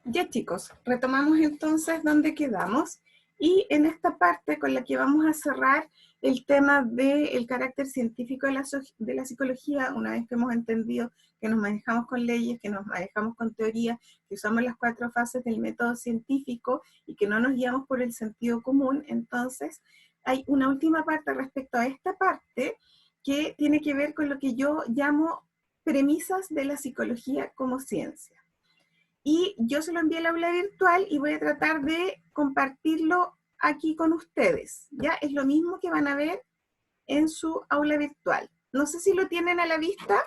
Ya chicos, retomamos entonces donde quedamos y en esta parte con la que vamos a cerrar el tema del carácter científico de la psicología, una vez que hemos entendido que nos manejamos con leyes, que nos manejamos con teoría, que usamos las 4 fases del método científico y que no nos guiamos por el sentido común. Entonces hay una última parte respecto a esta parte que tiene que ver con lo que yo llamo premisas de la psicología como ciencia. Y yo se lo envié al aula virtual y voy a tratar de compartirlo aquí con ustedes. Ya es lo mismo que van a ver en su aula virtual. No sé si lo tienen a la vista.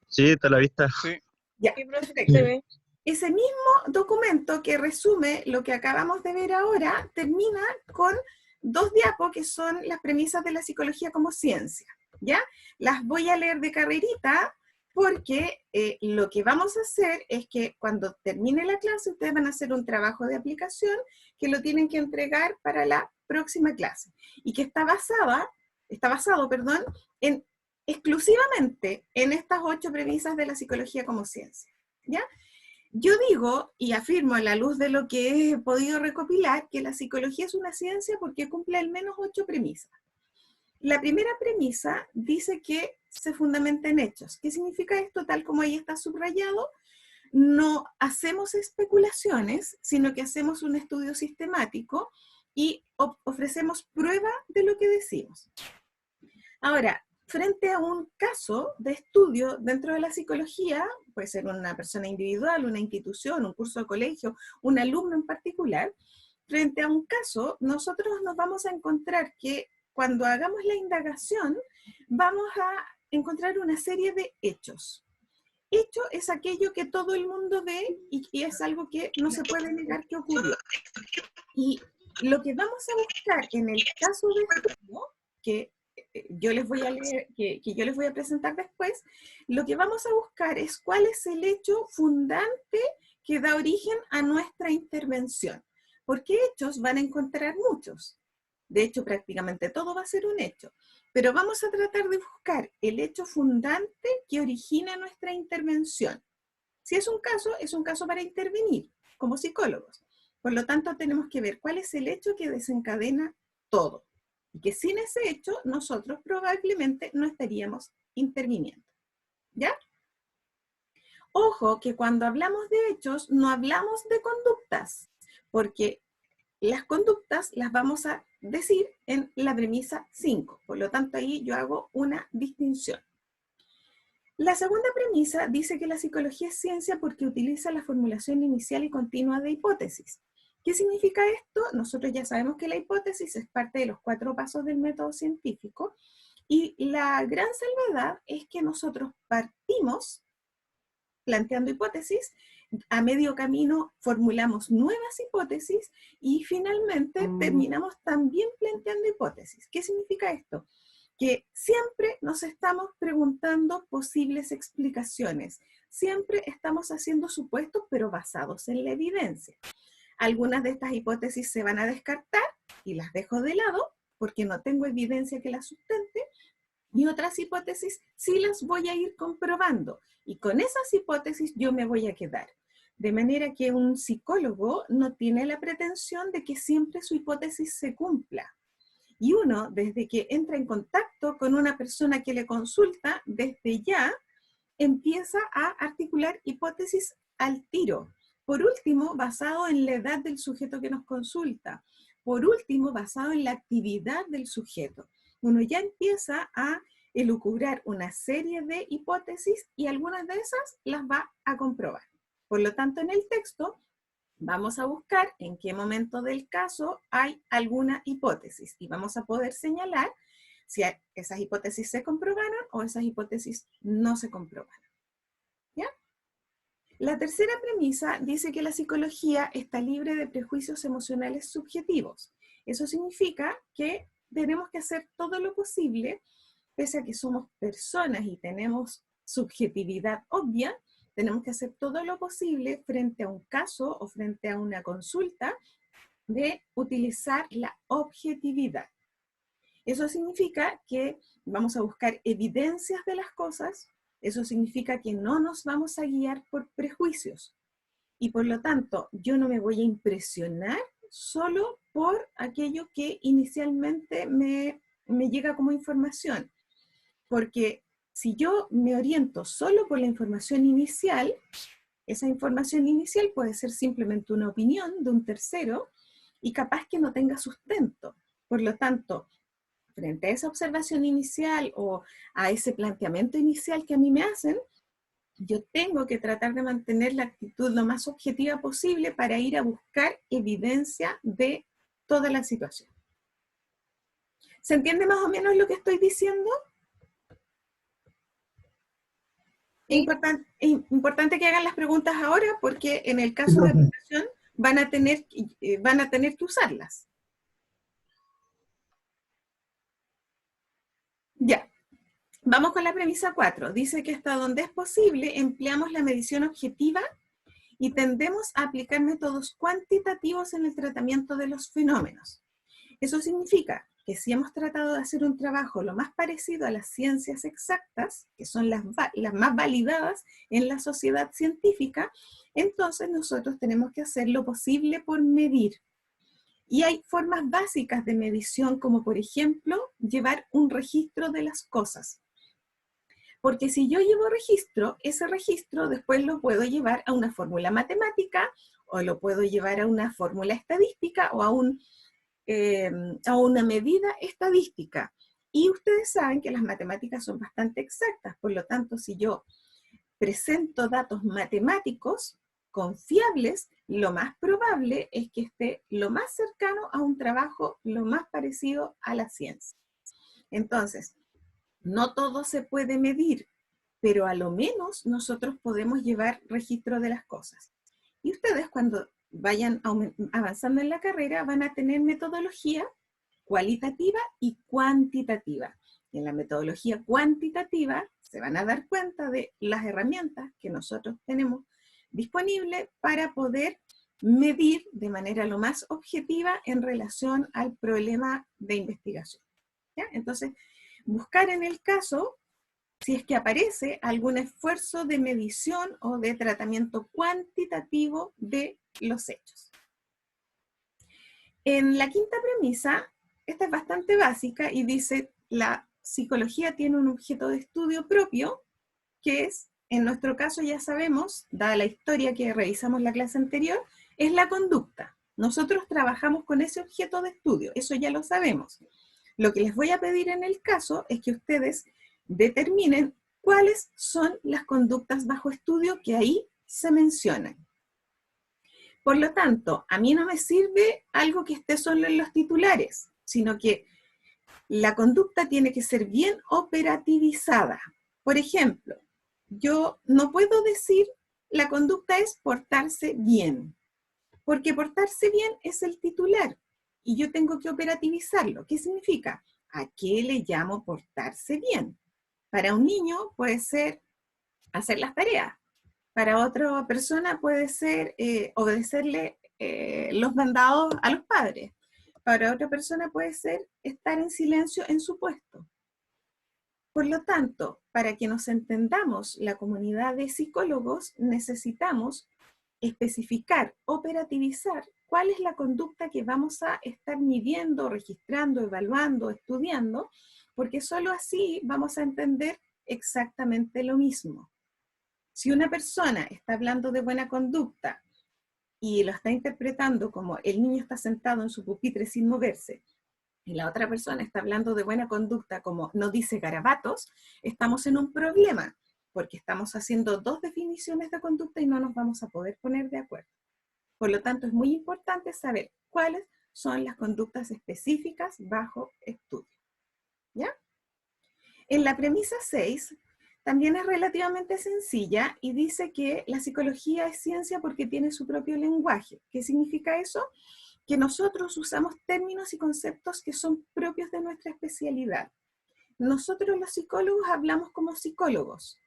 Sí, está a la vista. Sí. Ya, Sí, perfecto. se ve. Ese mismo documento que resume lo que acabamos de ver ahora termina con 2 diapos que son las premisas de la psicología como ciencia. ¿Ya? Las voy a leer de carrerita porque lo que vamos a hacer es que cuando termine la clase ustedes van a hacer un trabajo de aplicación que lo tienen que entregar para la próxima clase y que está basado, en exclusivamente en estas 8 premisas de la psicología como ciencia. ¿Ya? Yo digo y afirmo a la luz de lo que he podido recopilar que la psicología es una ciencia porque cumple al menos 8 premisas. La primera premisa dice que se fundamenta en hechos. ¿Qué significa esto? Tal como ahí está subrayado, no hacemos especulaciones, sino que hacemos un estudio sistemático y ofrecemos prueba de lo que decimos. Ahora, frente a un caso de estudio dentro de la psicología, puede ser una persona individual, una institución, un curso de colegio, un alumno en particular, frente a un caso, nosotros nos vamos a encontrar que cuando hagamos la indagación, vamos a encontrar una serie de hechos. Hecho es aquello que todo el mundo ve y es algo que no se puede negar que ocurrió. Y lo que vamos a buscar en el caso de estudio, que yo les voy a leer, que yo les voy a presentar después, lo que vamos a buscar es cuál es el hecho fundante que da origen a nuestra intervención. Porque hechos van a encontrar muchos. De hecho, prácticamente todo va a ser un hecho. Pero vamos a tratar de buscar el hecho fundante que origina nuestra intervención. Si es un caso para intervenir como psicólogos. Por lo tanto, tenemos que ver cuál es el hecho que desencadena todo. Y que sin ese hecho, nosotros probablemente no estaríamos interviniendo. ¿Ya? Ojo que cuando hablamos de hechos, no hablamos de conductas, porque las conductas las vamos a decir en la premisa 5. Por lo tanto, ahí yo hago una distinción. La segunda premisa dice que la psicología es ciencia porque utiliza la formulación inicial y continua de hipótesis. ¿Qué significa esto? Nosotros ya sabemos que la hipótesis es parte de los 4 pasos del método científico y la gran salvedad es que nosotros partimos planteando hipótesis, a medio camino formulamos nuevas hipótesis y finalmente terminamos también planteando hipótesis. ¿Qué significa esto? Que siempre nos estamos preguntando posibles explicaciones, siempre estamos haciendo supuestos, pero basados en la evidencia. Algunas de estas hipótesis se van a descartar y las dejo de lado porque no tengo evidencia que las sustente, y otras hipótesis sí las voy a ir comprobando, y con esas hipótesis yo me voy a quedar. De manera que un psicólogo no tiene la pretensión de que siempre su hipótesis se cumpla. Y uno, desde que entra en contacto con una persona que le consulta, desde ya empieza a articular hipótesis al tiro. Por último, basado en la edad del sujeto que nos consulta. Por último, basado en la actividad del sujeto. Uno ya empieza a elucubrar una serie de hipótesis y algunas de esas las va a comprobar. Por lo tanto, en el texto vamos a buscar en qué momento del caso hay alguna hipótesis y vamos a poder señalar si esas hipótesis se comprobaron o esas hipótesis no se comprobaron. ¿Ya? La tercera premisa dice que la psicología está libre de prejuicios emocionales subjetivos. Eso significa que tenemos que hacer todo lo posible, pese a que somos personas y tenemos subjetividad obvia, tenemos que hacer todo lo posible frente a un caso o frente a una consulta de utilizar la objetividad. Eso significa que vamos a buscar evidencias de las cosas, Eso significa que no nos vamos a guiar por prejuicios. Y por lo tanto, yo no me voy a impresionar solo por aquello que inicialmente me llega como información. Porque si yo me oriento solo por la información inicial, esa información inicial puede ser simplemente una opinión de un tercero y capaz que no tenga sustento. Por lo tanto, frente a esa observación inicial o a ese planteamiento inicial que a mí me hacen, yo tengo que tratar de mantener la actitud lo más objetiva posible para ir a buscar evidencia de toda la situación. ¿Se entiende más o menos lo que estoy diciendo? Sí. Es importante que hagan las preguntas ahora porque en el caso de aplicación van a tener que usarlas. Ya, vamos con la premisa 4. Dice que hasta donde es posible empleamos la medición objetiva y tendemos a aplicar métodos cuantitativos en el tratamiento de los fenómenos. Eso significa que si hemos tratado de hacer un trabajo lo más parecido a las ciencias exactas, que son las más validadas en la sociedad científica, entonces nosotros tenemos que hacer lo posible por medir. Y hay formas básicas de medición, como por ejemplo, llevar un registro de las cosas. Porque si yo llevo registro, ese registro después lo puedo llevar a una fórmula matemática, o lo puedo llevar a una fórmula estadística, o a una medida estadística. Y ustedes saben que las matemáticas son bastante exactas, por lo tanto, si yo presento datos matemáticos confiables, lo más probable es que esté lo más cercano a un trabajo lo más parecido a la ciencia. Entonces, no todo se puede medir, pero a lo menos nosotros podemos llevar registro de las cosas. Y ustedes cuando vayan avanzando en la carrera van a tener metodología cualitativa y cuantitativa. Y en la metodología cuantitativa se van a dar cuenta de las herramientas que nosotros tenemos disponibles para poder medir de manera lo más objetiva en relación al problema de investigación. ¿Ya? Entonces, buscar en el caso si es que aparece algún esfuerzo de medición o de tratamiento cuantitativo de los hechos. En la quinta premisa, esta es bastante básica y dice, la psicología tiene un objeto de estudio propio, que es, en nuestro caso ya sabemos, dada la historia que revisamos la clase anterior, es la conducta. Nosotros trabajamos con ese objeto de estudio, eso ya lo sabemos. Lo que les voy a pedir en el caso es que ustedes determinen cuáles son las conductas bajo estudio que ahí se mencionan. Por lo tanto, a mí no me sirve algo que esté solo en los titulares, sino que la conducta tiene que ser bien operativizada. Por ejemplo, yo no puedo decir la conducta es portarse bien, porque portarse bien es el titular y yo tengo que operativizarlo. ¿Qué significa? ¿A qué le llamo portarse bien? Para un niño puede ser hacer las tareas. Para otra persona puede ser obedecerle los mandados a los padres. Para otra persona puede ser estar en silencio en su puesto. Por lo tanto, para que nos entendamos la comunidad de psicólogos, necesitamos especificar, operativizar cuál es la conducta que vamos a estar midiendo, registrando, evaluando, estudiando, porque solo así vamos a entender exactamente lo mismo. Si una persona está hablando de buena conducta y lo está interpretando como el niño está sentado en su pupitre sin moverse, y la otra persona está hablando de buena conducta como no dice garabatos, estamos en un problema, porque estamos haciendo dos definiciones de conducta y no nos vamos a poder poner de acuerdo. Por lo tanto, es muy importante saber cuáles son las conductas específicas bajo estudio. ¿Ya? En la premisa 6, también es relativamente sencilla y dice que la psicología es ciencia porque tiene su propio lenguaje. ¿Qué significa eso? Que nosotros usamos términos y conceptos que son propios de nuestra especialidad. Nosotros los psicólogos hablamos como psicólogos.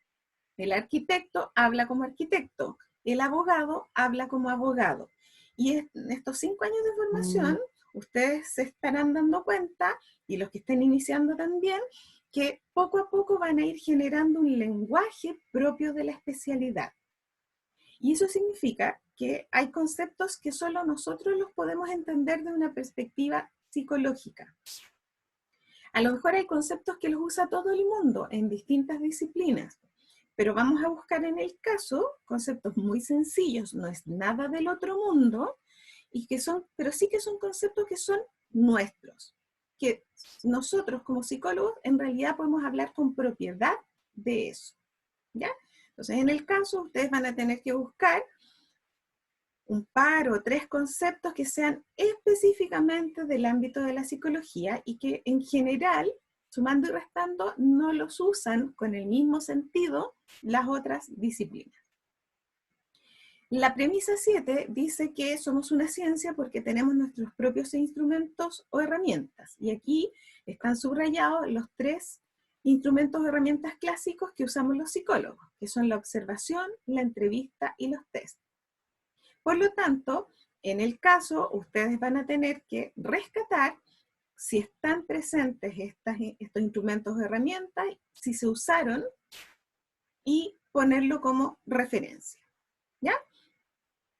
El arquitecto habla como arquitecto. El abogado habla como abogado. Y en estos 5 años de formación, ustedes se estarán dando cuenta, y los que estén iniciando también, que poco a poco van a ir generando un lenguaje propio de la especialidad. Y eso significa que hay conceptos que solo nosotros los podemos entender de una perspectiva psicológica. A lo mejor hay conceptos que los usa todo el mundo en distintas disciplinas, pero vamos a buscar en el caso conceptos muy sencillos, no es nada del otro mundo, y que son, pero sí que son conceptos que son nuestros, que nosotros como psicólogos en realidad podemos hablar con propiedad de eso, ¿ya? Entonces en el caso ustedes van a tener que buscar un par o tres conceptos que sean específicamente del ámbito de la psicología y que en general, sumando y restando, no los usan con el mismo sentido las otras disciplinas. La premisa 7 dice que somos una ciencia porque tenemos nuestros propios instrumentos o herramientas. Y aquí están subrayados los 3 instrumentos o herramientas clásicos que usamos los psicólogos, que son la observación, la entrevista y los test. Por lo tanto, en el caso, ustedes van a tener que rescatar si están presentes estos instrumentos o herramientas, si se usaron, y ponerlo como referencia, ¿ya?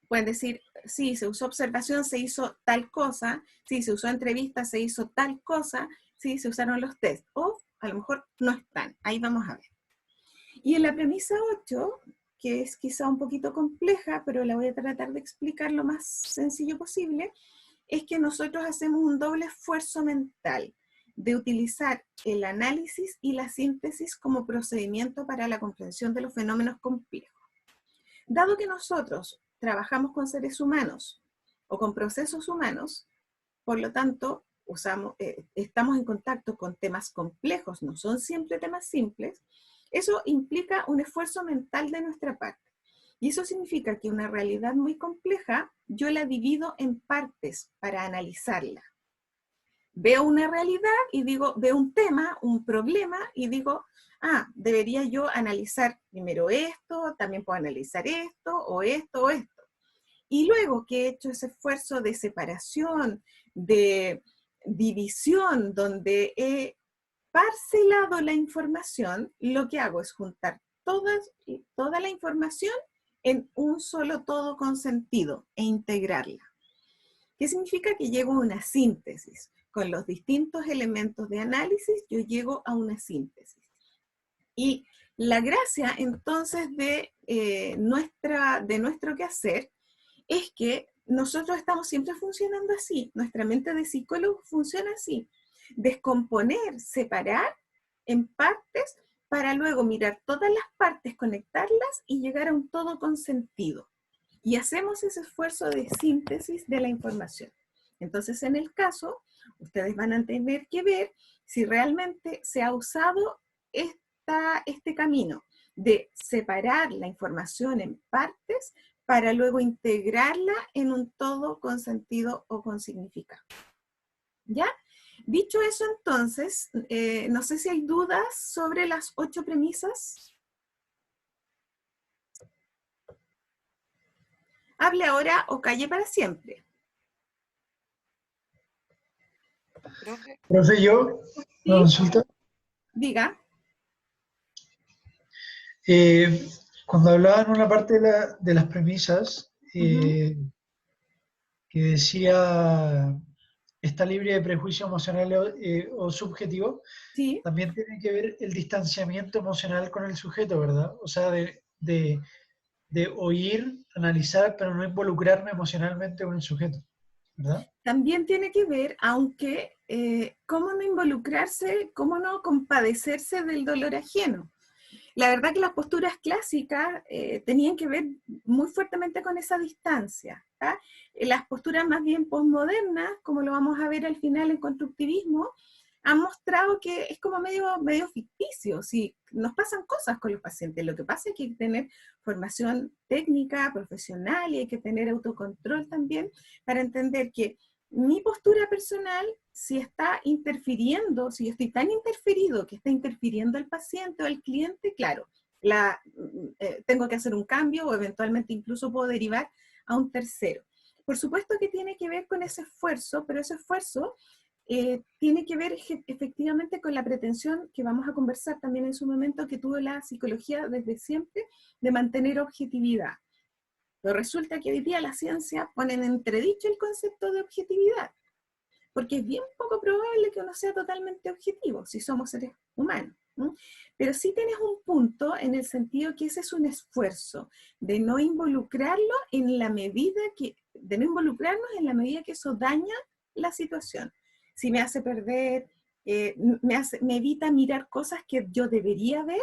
Pueden decir, sí, se usó observación, se hizo tal cosa, sí, se usó entrevista, se hizo tal cosa, sí, se usaron los test, o a lo mejor no están, ahí vamos a ver. Y en la premisa 8, que es quizá un poquito compleja, pero la voy a tratar de explicar lo más sencillo posible, es que nosotros hacemos un doble esfuerzo mental de utilizar el análisis y la síntesis como procedimiento para la comprensión de los fenómenos complejos. Dado que nosotros trabajamos con seres humanos o con procesos humanos, por lo tanto, estamos en contacto con temas complejos, no son siempre temas simples, eso implica un esfuerzo mental de nuestra parte. Y eso significa que una realidad muy compleja, yo la divido en partes para analizarla. Veo una realidad y digo, veo un tema, un problema, y digo, debería yo analizar primero esto, también puedo analizar esto, o esto, o esto. Y luego que he hecho ese esfuerzo de separación, de división, donde he parcelado la información, lo que hago es juntar toda la información en un solo todo con sentido e integrarla. ¿Qué significa? Que llego a una síntesis. Con los distintos elementos de análisis, yo llego a una síntesis. Y la gracia entonces de nuestro quehacer es que nosotros estamos siempre funcionando así. Nuestra mente de psicólogo funciona así. Descomponer, separar en partes para luego mirar todas las partes, conectarlas y llegar a un todo con sentido. Y hacemos ese esfuerzo de síntesis de la información. Entonces, en el caso, ustedes van a tener que ver si realmente se ha usado este camino de separar la información en partes para luego integrarla en un todo con sentido o con significado. ¿Ya? Dicho eso, entonces, no sé si hay dudas sobre las 8 premisas. Hable ahora o calle para siempre. Profe, yo, una consulta. Diga. Cuando hablaba en una parte de las premisas, que decía está libre de prejuicio emocional o subjetivo, Sí. también tiene que ver el distanciamiento emocional con el sujeto, ¿verdad? O sea, de oír, analizar, pero no involucrarme emocionalmente con el sujeto, ¿verdad? También tiene que ver, aunque, cómo no involucrarse, cómo no compadecerse del dolor ajeno. La verdad que las posturas clásicas tenían que ver muy fuertemente con esa distancia. Las posturas más bien posmodernas, como lo vamos a ver al final en constructivismo, han mostrado que es como medio ficticio. Sí, nos pasan cosas con los pacientes. Lo que pasa es que hay que tener formación técnica, profesional, y hay que tener autocontrol también para entender que mi postura personal, si está interfiriendo, si yo estoy tan interferido que está interfiriendo el paciente o el cliente, claro, tengo que hacer un cambio o eventualmente incluso puedo derivar a un tercero. Por supuesto que tiene que ver con ese esfuerzo, pero ese esfuerzo tiene que ver efectivamente con la pretensión que vamos a conversar también en su momento, que tuvo la psicología desde siempre, de mantener objetividad. Pero resulta que hoy día la ciencia pone en entredicho el concepto de objetividad, porque es bien poco probable que uno sea totalmente objetivo, si somos seres humanos, ¿no? Pero sí tienes un punto en el sentido que ese es un esfuerzo de no involucrarlo en la medida que, de no involucrarnos en la medida que eso daña la situación. Si me hace perder, me evita mirar cosas que yo debería ver,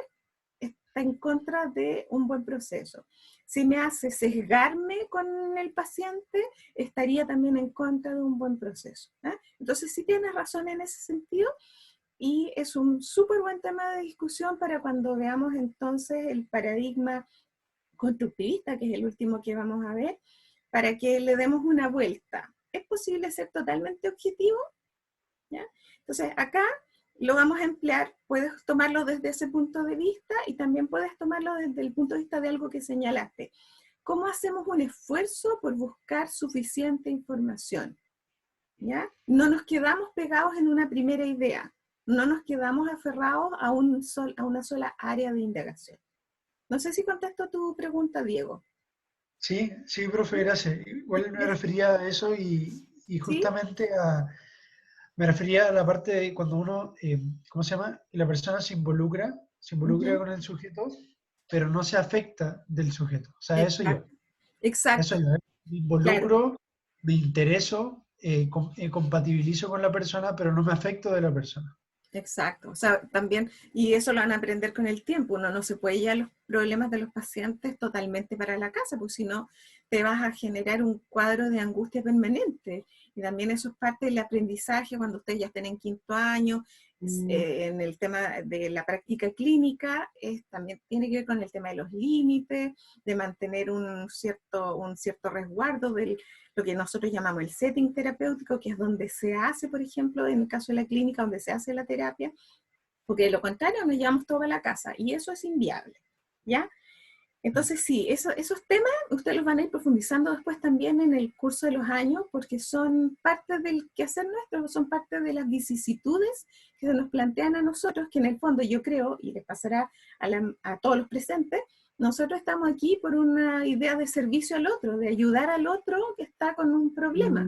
está en contra de un buen proceso. Si me hace sesgarme con el paciente, estaría también en contra de un buen proceso, ¿eh? Entonces sí tienes razón en ese sentido, y es un súper buen tema de discusión para cuando veamos entonces el paradigma constructivista, que es el último que vamos a ver, para que le demos una vuelta. ¿Es posible ser totalmente objetivo? ¿Ya? Entonces acá lo vamos a emplear, puedes tomarlo desde ese punto de vista y también puedes tomarlo desde el punto de vista de algo que señalaste. ¿Cómo hacemos un esfuerzo por buscar suficiente información? ¿Ya? No nos quedamos pegados en una primera idea, no nos quedamos aferrados a una sola área de indagación. No sé si contesto tu pregunta, Diego. Sí, sí, profe, gracias. Igual me refería a eso y ¿Sí? justamente me refería a la parte de cuando uno, ¿cómo se llama? La persona se involucra Uh-huh. con el sujeto, pero no se afecta del sujeto. O sea, Exacto, eso exacto, yo, ¿eh? Me claro. involucro, me intereso, compatibilizo con la persona, pero no me afecto de la persona. Exacto, o sea, también, y eso lo van a aprender con el tiempo, uno no se puede llevar los problemas de los pacientes totalmente para la casa, porque si no te vas a generar un cuadro de angustia permanente, y también eso es parte del aprendizaje cuando ustedes ya estén en quinto año, en el tema de la práctica clínica, también tiene que ver con el tema de los límites, de mantener un cierto resguardo del lo que nosotros llamamos el setting terapéutico, que es donde se hace, por ejemplo, en el caso de la clínica, donde se hace la terapia, porque de lo contrario nos llevamos todo a la casa, y eso es inviable, ¿ya? Entonces sí, esos temas ustedes los van a ir profundizando después también en el curso de los años, porque son parte del quehacer nuestro, son parte de las vicisitudes que se nos plantean a nosotros, que en el fondo yo creo, y les pasará a todos los presentes, nosotros estamos aquí por una idea de servicio al otro, de ayudar al otro que está con un problema.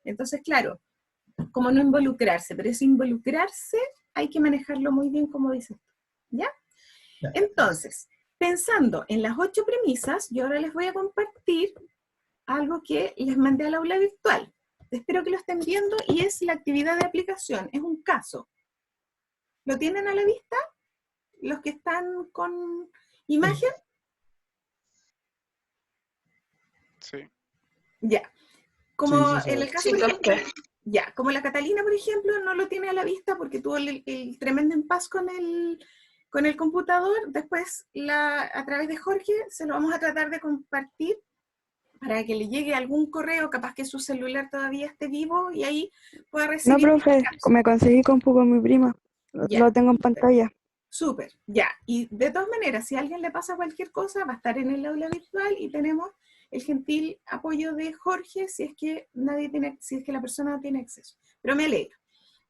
Entonces, claro, como no involucrarse, pero ese involucrarse hay que manejarlo muy bien, como dices tú, ¿ya? Ya. Entonces, pensando en las 8 premisas, yo ahora les voy a compartir algo que les mandé al aula virtual. Espero que lo estén viendo, y es la actividad de aplicación, es un caso. ¿Lo tienen a la vista? Los que están con Sí. imagen, Sí. ya. Sí, Como sí, en el sabe. caso, Sí, por ejemplo, profe. ya, como la Catalina, por ejemplo, no lo tiene a la vista porque tuvo el tremendo impas con el computador. Después, a través de Jorge, se lo vamos a tratar de compartir para que le llegue algún correo, capaz que su celular todavía esté vivo y ahí pueda No, recibir el profe, caso. me conseguí compu con mi prima. Lo Ya, tengo en súper, pantalla. súper, ya. Y de todas maneras, si a alguien le pasa cualquier cosa, va a estar en el aula virtual y tenemos el gentil apoyo de Jorge si es que si es que la persona no tiene acceso. Pero me alegro.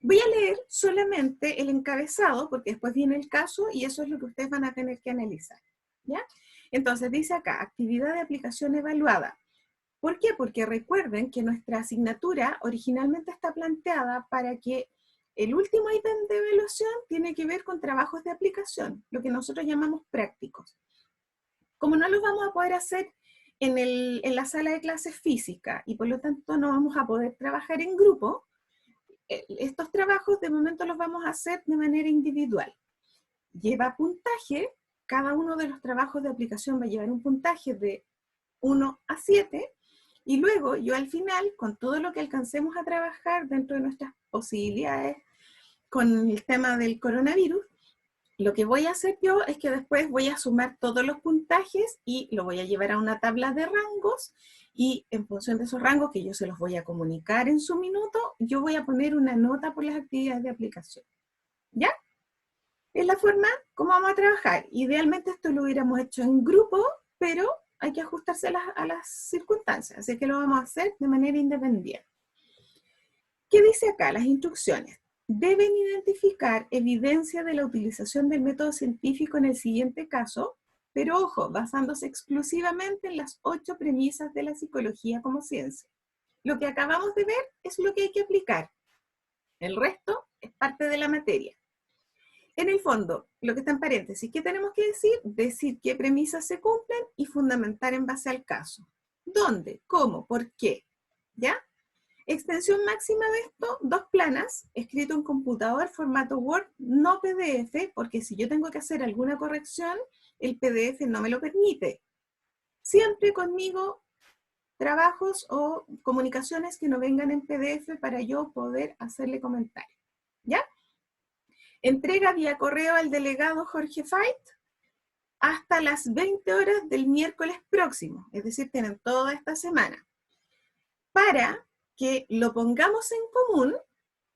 Voy a leer solamente el encabezado, porque después viene el caso y eso es lo que ustedes van a tener que analizar, ¿ya? Entonces dice acá, actividad de aplicación evaluada. ¿Por qué? Porque recuerden que nuestra asignatura originalmente está planteada para que el último ítem de evaluación tiene que ver con trabajos de aplicación, lo que nosotros llamamos prácticos. Como no los vamos a poder hacer en la sala de clases física y por lo tanto no vamos a poder trabajar en grupo, estos trabajos de momento los vamos a hacer de manera individual. Lleva puntaje, cada uno de los trabajos de aplicación va a llevar un puntaje de 1 a 7, y luego yo al final, con todo lo que alcancemos a trabajar dentro de nuestras posibilidades con el tema del coronavirus, lo que voy a hacer yo es que después voy a sumar todos los puntajes y lo voy a llevar a una tabla de rangos, y en función de esos rangos que yo se los voy a comunicar en su minuto, yo voy a poner una nota por las actividades de aplicación. ¿Ya? Es la forma como vamos a trabajar. Idealmente esto lo hubiéramos hecho en grupo, pero hay que ajustarse a las circunstancias, así que lo vamos a hacer de manera independiente. ¿Qué dice acá? Las instrucciones. Deben identificar evidencia de la utilización del método científico en el siguiente caso, pero ojo, basándose exclusivamente en las 8 premisas de la psicología como ciencia. Lo que acabamos de ver es lo que hay que aplicar. El resto es parte de la materia. En el fondo, lo que está en paréntesis, ¿qué tenemos que decir? Decir qué premisas se cumplen y fundamentar en base al caso. ¿Dónde? ¿Cómo? ¿Por qué? ¿Ya? Extensión máxima de esto, 2 planas, escrito en computador, formato Word, no PDF, porque si yo tengo que hacer alguna corrección, el PDF no me lo permite. Siempre conmigo trabajos o comunicaciones que no vengan en PDF para yo poder hacerle comentarios. ¿Ya? Entrega vía correo al delegado Jorge Fait hasta las 20 horas del miércoles próximo, es decir, tienen toda esta semana, para que lo pongamos en común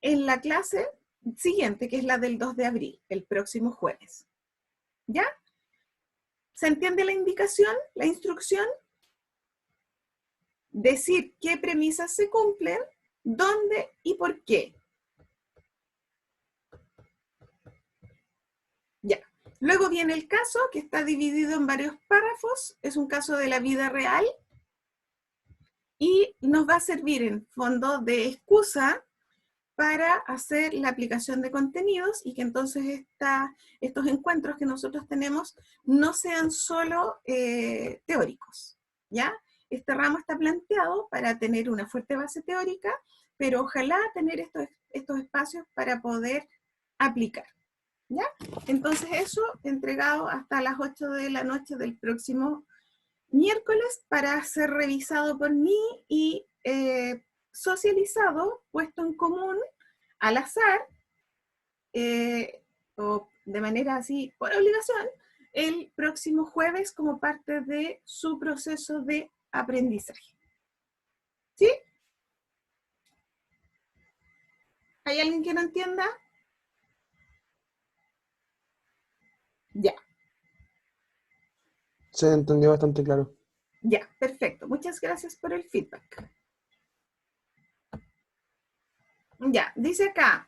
en la clase siguiente, que es la del 2 de abril, el próximo jueves. ¿Ya? ¿Se entiende la indicación, la instrucción? Decir qué premisas se cumplen, dónde y por qué. Ya. Luego viene el caso, que está dividido en varios párrafos, es un caso de la vida real, y nos va a servir en fondo de excusa para hacer la aplicación de contenidos y que entonces estos encuentros que nosotros tenemos no sean solo teóricos, ¿ya? Este ramo está planteado para tener una fuerte base teórica, pero ojalá tener estos espacios para poder aplicar, ¿ya? Entonces eso entregado hasta las 8 de la noche del próximo miércoles para ser revisado por mí y socializado, puesto en común, al azar, o de manera así, por obligación, el próximo jueves como parte de su proceso de aprendizaje. ¿Sí? ¿Hay alguien que no entienda? Ya. Se entendió bastante claro. Ya, perfecto. Muchas gracias por el feedback. Ya, dice acá,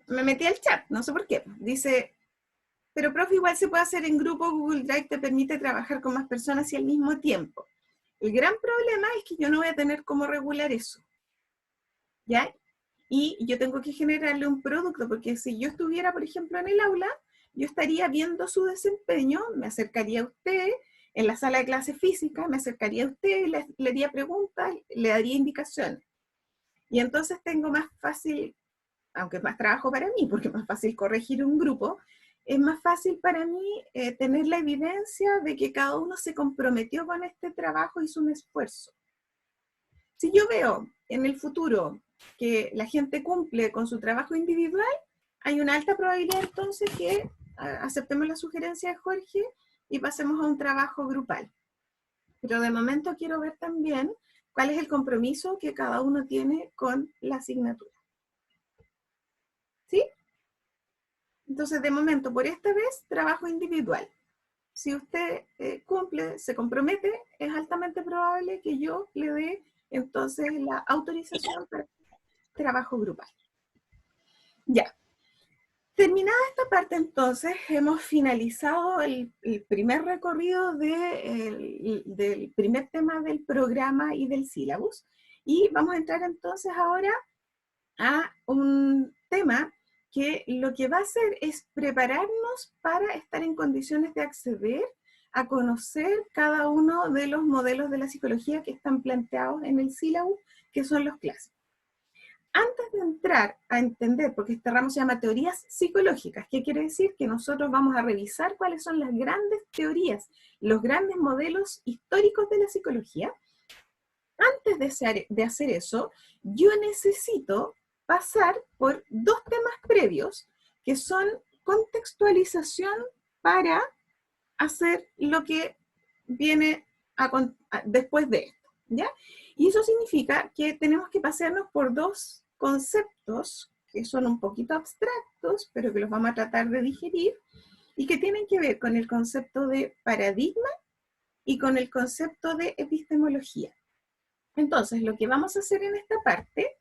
me metí al chat, no sé por qué. Dice, pero profe, igual se puede hacer en grupo, Google Drive te permite trabajar con más personas y al mismo tiempo. El gran problema es que yo no voy a tener cómo regular eso. ¿Ya? Y yo tengo que generarle un producto, porque si yo estuviera, por ejemplo, en el aula, yo estaría viendo su desempeño, me acercaría a usted, en la sala de clase física, me acercaría a usted, le haría preguntas, le daría indicaciones. Y entonces tengo más fácil, aunque es más trabajo para mí, porque es más fácil corregir un grupo, es más fácil para mí tener la evidencia de que cada uno se comprometió con este trabajo, hizo un esfuerzo. Si yo veo en el futuro que la gente cumple con su trabajo individual, hay una alta probabilidad entonces que aceptemos la sugerencia de Jorge y pasemos a un trabajo grupal. Pero de momento quiero ver también cuál es el compromiso que cada uno tiene con la asignatura. ¿Sí? Entonces, de momento, por esta vez, trabajo individual. Si usted cumple, se compromete, es altamente probable que yo le dé entonces la autorización para trabajo grupal. Ya. Terminada esta parte, entonces, hemos finalizado el primer recorrido del primer tema del programa y del sílabus. Y vamos a entrar entonces ahora a un tema que lo que va a hacer es prepararnos para estar en condiciones de acceder a conocer cada uno de los modelos de la psicología que están planteados en el sílabus, que son los clásicos. Antes de entrar a entender, porque este ramo se llama teorías psicológicas, ¿qué quiere decir? Que nosotros vamos a revisar cuáles son las grandes teorías, los grandes modelos históricos de la psicología. Antes de hacer eso, yo necesito pasar por 2 temas previos, que son contextualización para hacer lo que viene después de esto, ¿ya? Y eso significa que tenemos que pasearnos por 2 conceptos que son un poquito abstractos, pero que los vamos a tratar de digerir, y que tienen que ver con el concepto de paradigma y con el concepto de epistemología. Entonces, lo que vamos a hacer en esta parte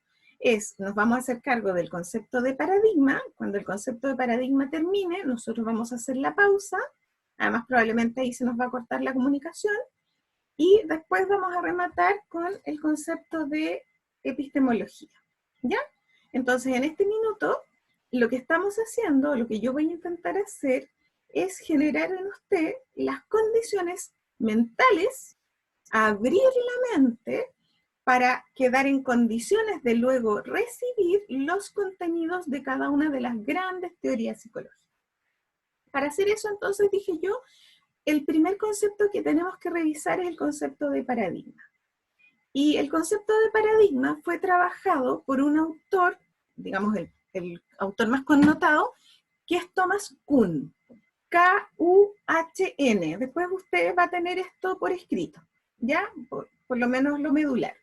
nos vamos a hacer cargo del concepto de paradigma. Cuando el concepto de paradigma termine, nosotros vamos a hacer la pausa, además probablemente ahí se nos va a cortar la comunicación, y después vamos a rematar con el concepto de epistemología, ¿ya? Entonces, en este minuto, lo que estamos haciendo, lo que yo voy a intentar hacer, es generar en usted las condiciones mentales, abrir la mente, para quedar en condiciones de luego recibir los contenidos de cada una de las grandes teorías psicológicas. Para hacer eso, entonces, dije yo, el primer concepto que tenemos que revisar es el concepto de paradigma. Y el concepto de paradigma fue trabajado por un autor, digamos el autor más connotado, que es Thomas Kuhn, K-U-H-N. Después usted va a tener esto por escrito, ¿ya? Por lo menos lo medular.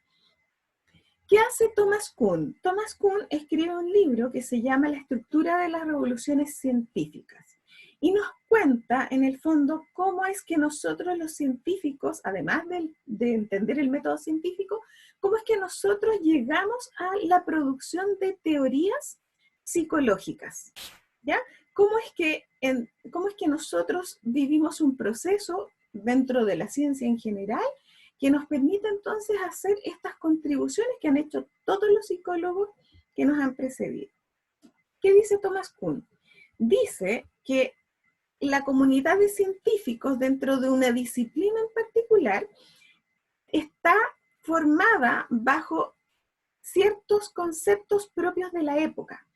¿Qué hace Thomas Kuhn? Thomas Kuhn escribe un libro que se llama La estructura de las revoluciones científicas y nos cuenta, en el fondo, cómo es que nosotros los científicos, además de entender el método científico, cómo es que nosotros llegamos a la producción de teorías psicológicas, ¿ya? ¿Cómo es que nosotros vivimos un proceso dentro de la ciencia en general que nos permite entonces hacer estas contribuciones que han hecho todos los psicólogos que nos han precedido? ¿Qué dice Thomas Kuhn? Dice que la comunidad de científicos dentro de una disciplina en particular está formada bajo ciertos conceptos propios de la época.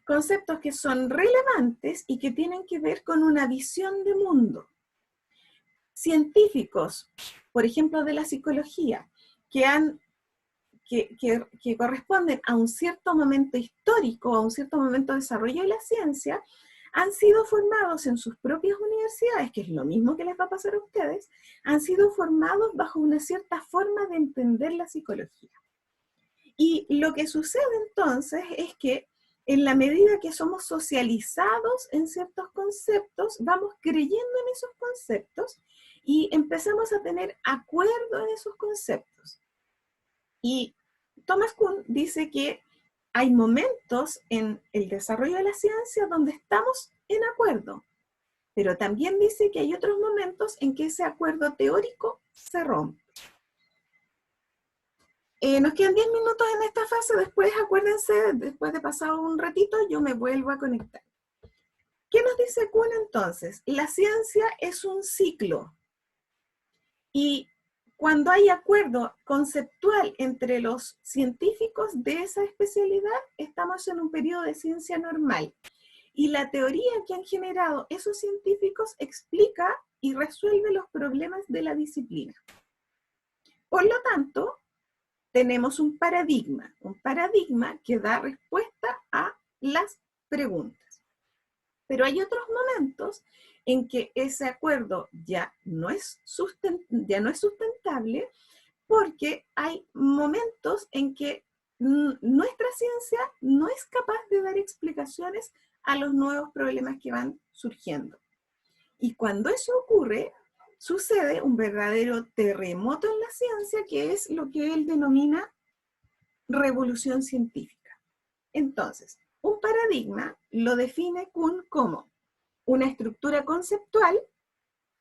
Conceptos que son relevantes y que tienen que ver con una visión de mundo. Científicos, por ejemplo, de la psicología, que corresponden a un cierto momento histórico, a un cierto momento de desarrollo de la ciencia, han sido formados en sus propias universidades, que es lo mismo que les va a pasar a ustedes, han sido formados bajo una cierta forma de entender la psicología. Y lo que sucede entonces es que en la medida que somos socializados en ciertos conceptos, vamos creyendo en esos conceptos y empezamos a tener acuerdo en esos conceptos. Y Thomas Kuhn dice que hay momentos en el desarrollo de la ciencia donde estamos en acuerdo, pero también dice que hay otros momentos en que ese acuerdo teórico se rompe. Nos quedan 10 minutos en esta fase, después acuérdense, después de pasado un ratito, yo me vuelvo a conectar. ¿Qué nos dice Kuhn entonces? La ciencia es un ciclo, y cuando hay acuerdo conceptual entre los científicos de esa especialidad, estamos en un periodo de ciencia normal. Y la teoría que han generado esos científicos explica y resuelve los problemas de la disciplina. Por lo tanto, tenemos un paradigma que da respuesta a las preguntas. Pero hay otros momentos en que ese acuerdo ya no es sustentable, porque hay momentos en que nuestra ciencia no es capaz de dar explicaciones a los nuevos problemas que van surgiendo. Y cuando eso ocurre, sucede un verdadero terremoto en la ciencia, que es lo que él denomina revolución científica. Entonces, un paradigma lo define Kuhn como una estructura conceptual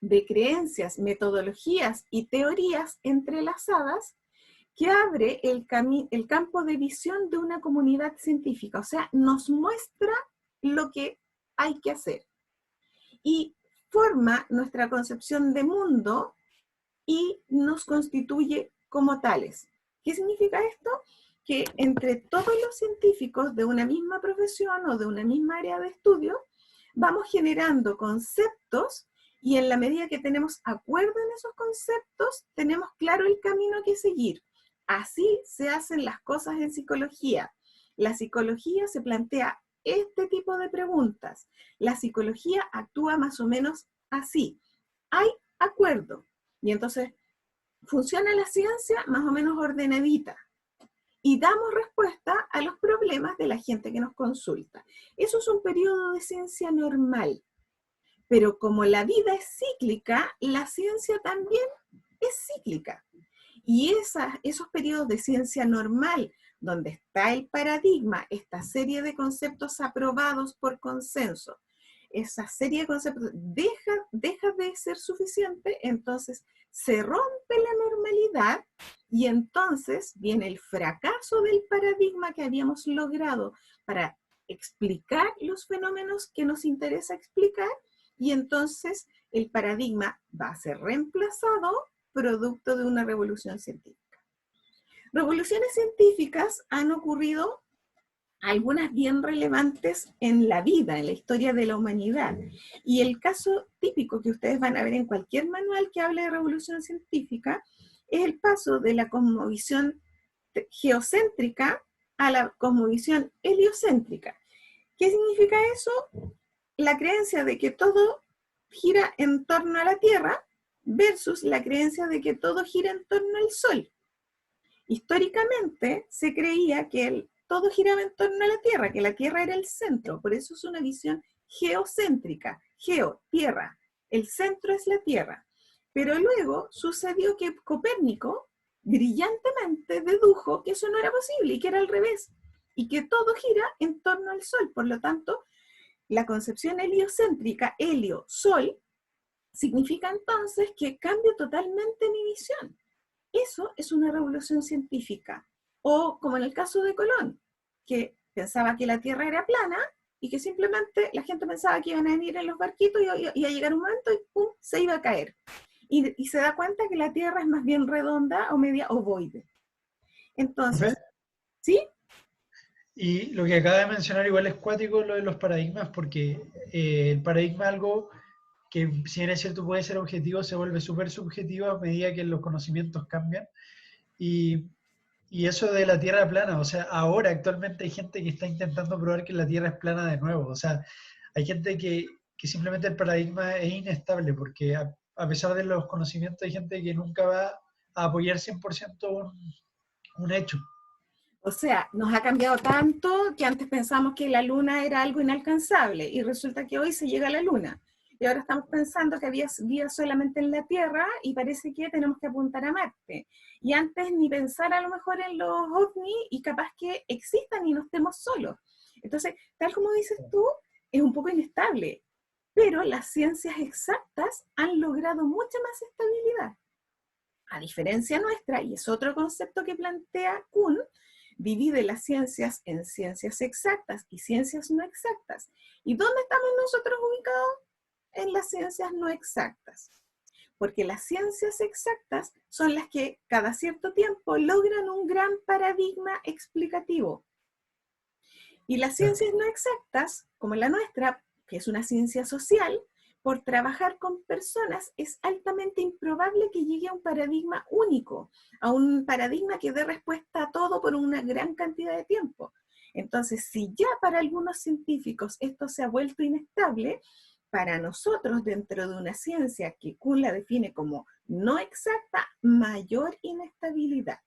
de creencias, metodologías y teorías entrelazadas que abre el campo de visión de una comunidad científica, o sea, nos muestra lo que hay que hacer. Y forma nuestra concepción de mundo y nos constituye como tales. ¿Qué significa esto? Que entre todos los científicos de una misma profesión o de una misma área de estudio, vamos generando conceptos, y en la medida que tenemos acuerdo en esos conceptos, tenemos claro el camino que seguir. Así se hacen las cosas en psicología. La psicología se plantea este tipo de preguntas. La psicología actúa más o menos así. Hay acuerdo, y entonces funciona la ciencia más o menos ordenadita, y damos respuesta a los problemas de la gente que nos consulta. Eso es un periodo de ciencia normal. Pero como la vida es cíclica, la ciencia también es cíclica. Y esos periodos de ciencia normal, donde está el paradigma, esta serie de conceptos aprobados por consenso, esa serie de conceptos deja de ser suficiente, entonces se rompe la normalidad y entonces viene el fracaso del paradigma que habíamos logrado para explicar los fenómenos que nos interesa explicar, y entonces el paradigma va a ser reemplazado producto de una revolución científica. Revoluciones científicas han ocurrido algunas bien relevantes en la vida, en la historia de la humanidad. Y el caso típico que ustedes van a ver en cualquier manual que hable de revolución científica es el paso de la cosmovisión geocéntrica a la cosmovisión heliocéntrica. ¿Qué significa eso? La creencia de que todo gira en torno a la Tierra versus la creencia de que todo gira en torno al Sol. Históricamente se creía que todo giraba en torno a la Tierra, que la Tierra era el centro, por eso es una visión geocéntrica, geo, Tierra, el centro es la Tierra. Pero luego sucedió que Copérnico brillantemente dedujo que eso no era posible y que era al revés, y que todo gira en torno al Sol. Por lo tanto, la concepción heliocéntrica, helio, Sol, significa entonces que cambio totalmente mi visión. Eso es una revolución científica. O como en el caso de Colón, que pensaba que la Tierra era plana y que simplemente la gente pensaba que iban a venir en los barquitos y a llegar un momento y ¡pum!, se iba a caer. Y se da cuenta que la Tierra es más bien redonda o media ovoide. Entonces, ¿sí? Y lo que acaba de mencionar igual es cuático lo de los paradigmas, porque el paradigma es algo que, si bien es cierto puede ser objetivo, se vuelve súper subjetivo a medida que los conocimientos cambian. Y eso de la Tierra plana, o sea, ahora actualmente hay gente que está intentando probar que la Tierra es plana de nuevo. O sea, hay gente que simplemente el paradigma es inestable, porque a pesar de los conocimientos hay gente que nunca va a apoyar 100% un hecho. O sea, nos ha cambiado tanto que antes pensamos que la Luna era algo inalcanzable y resulta que hoy se llega a la Luna. Y ahora estamos pensando que había vida solamente en la Tierra y parece que tenemos que apuntar a Marte. Y antes ni pensar a lo mejor en los ovnis y capaz que existan y no estemos solos. Entonces, tal como dices tú, es un poco inestable. Pero las ciencias exactas han logrado mucha más estabilidad. A diferencia nuestra, y es otro concepto que plantea Kuhn, divide las ciencias en ciencias exactas y ciencias no exactas. ¿Y dónde estamos nosotros ubicados? En las ciencias no exactas. Porque las ciencias exactas son las que cada cierto tiempo logran un gran paradigma explicativo. Y las ciencias no exactas, como la nuestra, que es una ciencia social, por trabajar con personas es altamente improbable que llegue a un paradigma único, a un paradigma que dé respuesta a todo por una gran cantidad de tiempo. Entonces, si ya para algunos científicos esto se ha vuelto inestable, para nosotros, dentro de una ciencia que Kuhn la define como no exacta, mayor inestabilidad.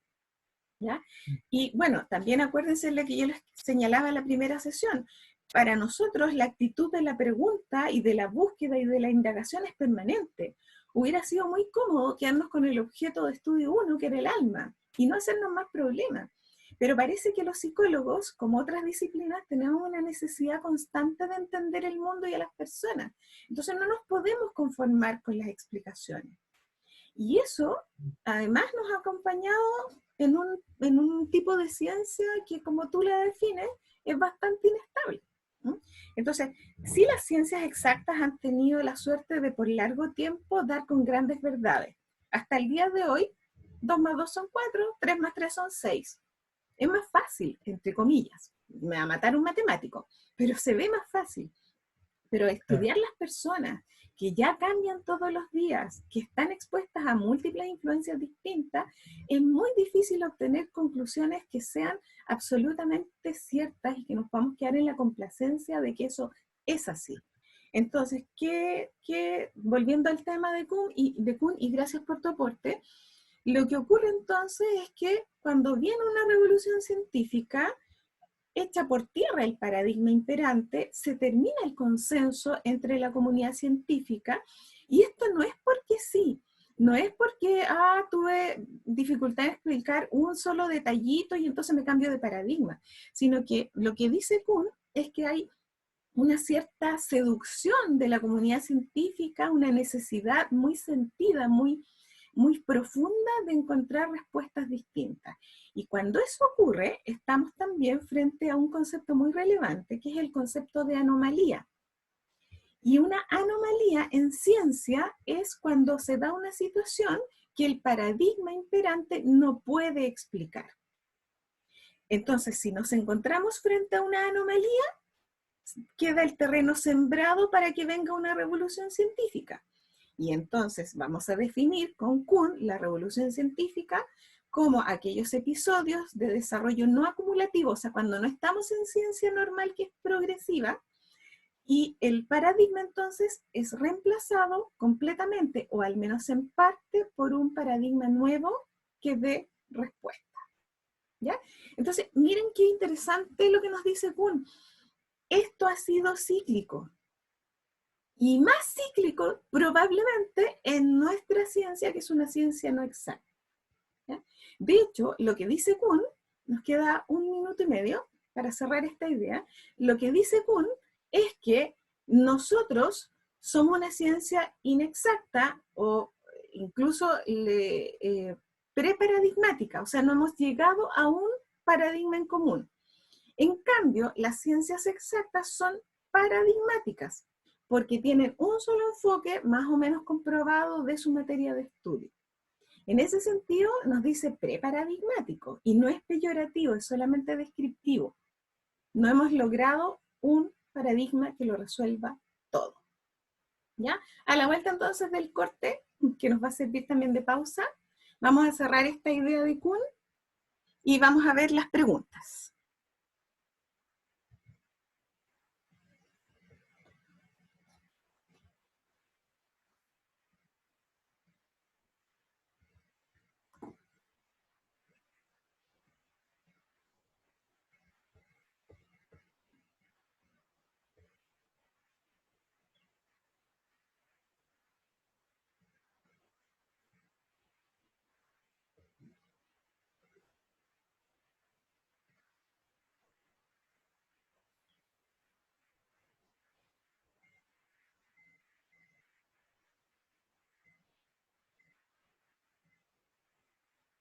¿Ya? Y bueno, también acuérdense lo que yo les señalaba en la primera sesión. Para nosotros la actitud de la pregunta y de la búsqueda y de la indagación es permanente. Hubiera sido muy cómodo quedarnos con el objeto de estudio uno, que era el alma, y no hacernos más problemas. Pero parece que los psicólogos, como otras disciplinas, tenemos una necesidad constante de entender el mundo y a las personas. Entonces no nos podemos conformar con las explicaciones. Y eso, además, nos ha acompañado en un tipo de ciencia que, como tú la defines, es bastante inestable. Entonces, sí, las ciencias exactas han tenido la suerte de por largo tiempo dar con grandes verdades. Hasta el día de hoy, 2 más 2 son 4, 3 más 3 son 6. Es más fácil, entre comillas. Me va a matar un matemático, pero se ve más fácil. Pero estudiar las personas que ya cambian todos los días, que están expuestas a múltiples influencias distintas, es muy difícil obtener conclusiones que sean absolutamente ciertas y que nos podamos quedar en la complacencia de que eso es así. Entonces, volviendo al tema de Kuhn, y gracias por tu aporte, lo que ocurre entonces es que cuando viene una revolución científica, echa por tierra el paradigma imperante, se termina el consenso entre la comunidad científica, y esto no es porque sí, no es porque dificultad en explicar un solo detallito y entonces me cambio de paradigma, sino que lo que dice Kuhn es que hay una cierta seducción de la comunidad científica, una necesidad muy sentida, muy profunda de encontrar respuestas distintas. Y cuando eso ocurre, estamos también frente a un concepto muy relevante, que es el concepto de anomalía. Y una anomalía en ciencia es cuando se da una situación que el paradigma imperante no puede explicar. Entonces, si nos encontramos frente a una anomalía, queda el terreno sembrado para que venga una revolución científica. Y entonces vamos a definir con Kuhn la revolución científica como aquellos episodios de desarrollo no acumulativo, o sea, cuando no estamos en ciencia normal que es progresiva, y el paradigma entonces es reemplazado completamente, o al menos en parte, por un paradigma nuevo que dé respuesta. ¿Ya? Entonces, miren qué interesante lo que nos dice Kuhn. Esto ha sido cíclico. Y más cíclico probablemente en nuestra ciencia, que es una ciencia no exacta. ¿Ya? De hecho, lo que dice Kuhn, nos queda 1 minuto y medio para cerrar esta idea, lo que dice Kuhn es que nosotros somos una ciencia inexacta o incluso preparadigmática, o sea, no hemos llegado a un paradigma en común. En cambio, las ciencias exactas son paradigmáticas, porque tienen un solo enfoque más o menos comprobado de su materia de estudio. En ese sentido, nos dice preparadigmático, y no es peyorativo, es solamente descriptivo. No hemos logrado un paradigma que lo resuelva todo. ¿Ya? A la vuelta entonces del corte, que nos va a servir también de pausa, vamos a cerrar esta idea de Kuhn y vamos a ver las preguntas.